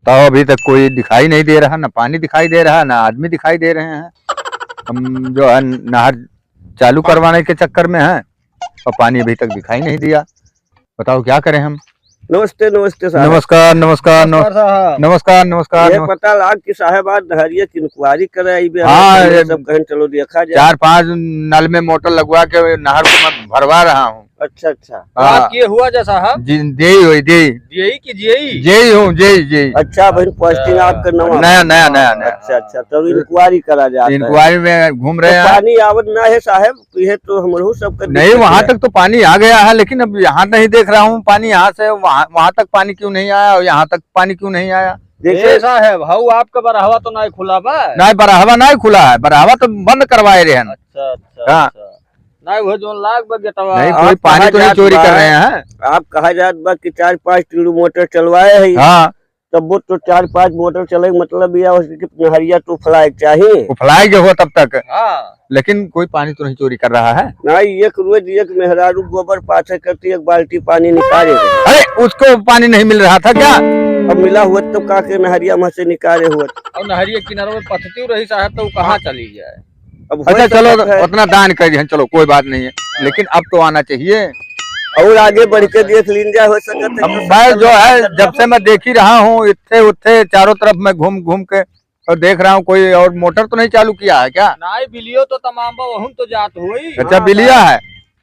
बताओ, अभी तक कोई दिखाई नहीं दे रहा, ना पानी दिखाई दे रहा, ना आदमी दिखाई दे रहे हैं। हम जो है नहर चालू करवाने के चक्कर में हैं और पानी अभी तक दिखाई नहीं दिया। बताओ क्या करें हम। नमस्ते नमस्ते साहब। नमस्कार नमस्कार नमस्कार नमस्कार। ये पता लगा कि साहब आज नहरिया की इंक्वायरी करे हाँ, सब कहें चलो देखा जाए। 4-5 नल में मोटर लगवा के नहर को मैं भरवा रहा हूँ। अच्छा अच्छा। बात ये हुआ जा साहब, जेई हुई जेई की जेई जेई हूँ जेई। अच्छा भाई, पोस्टिंग आपका नया। अच्छा अच्छा, तब इंक्वायरी करा जाता है। इंक्वायरी में घूम रहे हैं। पानी आवत ना है साहब, ये तो हम सब नहीं, वहाँ तक तो पानी आ गया है, लेकिन अब यहाँ नहीं देख रहा हूँ पानी। यहाँ से वहाँ तक पानी क्यों नहीं आया और यहाँ तक पानी क्यों नहीं आया। देखिए साहब, हाउ आपका बरहवा तो नहीं खुला बा। नहीं, बरहवा नहीं खुला है, बरहवा तो बंद करवाए रहे हैं। अच्छा अच्छा। हाँ। नहीं वो जो लाग बगेटवा नहीं, कोई पानी तो नहीं चोरी कर रहे हैं। आप कहा जात बा कि 4-5 टीलू मोटर चलवाए है। हाँ, तब वो तो 4-5 मोटर चले, मतलब यह नहरिया तो फलाए चाहिए, फुफलाई जो हो तब तक। हाँ। लेकिन कोई पानी तो नहीं चोरी कर रहा है। नहीं, एक रोज एक मेहरारू गोबर पाथे करती, एक बाल्टी पानी निकाले। अरे, उसको पानी नहीं मिल रहा था क्या? अब मिला हुआ तो का के नहरिया में से निकाले हुआ। और नहरिया किनारे में पथती रही साहब, तो कहाँ चली जाए। अब अच्छा चलो, उतना दान कर दिया, चलो कोई बात नहीं है, लेकिन अब तो आना चाहिए। और आगे बढ़ के देख लीजिए हो सकता अब मैं जो है जब से मैं देख ही रहा हूँ, इत्थे उत्थे चारों तरफ मैं घूम घूम के और देख रहा हूँ, कोई और मोटर तो नहीं चालू किया है क्या? नहीं, बिलियो तो तमाम वहन तो जात हुई। अच्छा, बिलिया है।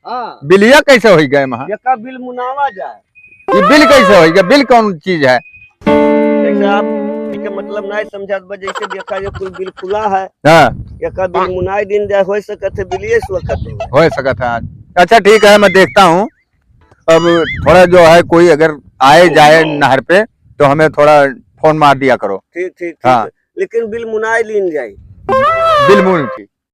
हाँ। बिलिया कैसे हो गए वहाँ? का बिल मुनावा जाए। ये बिल कैसे हो गया? बिल कौन चीज है? जैसे आप के मतलब नहीं समझा, जैसे देखा जाए कोई बिल खुला है, हाँ, बिल मुनाई दिन जाए हो सकते बिलिये हो सका था। अच्छा ठीक है, मैं देखता हूँ। अब थोड़ा जो है कोई अगर आए जाए नहर पे तो हमें थोड़ा फोन मार दिया करो। ठीक ठीक। हाँ। लेकिन बिल मुनाई लीन जाए। बिल मुन ठीक।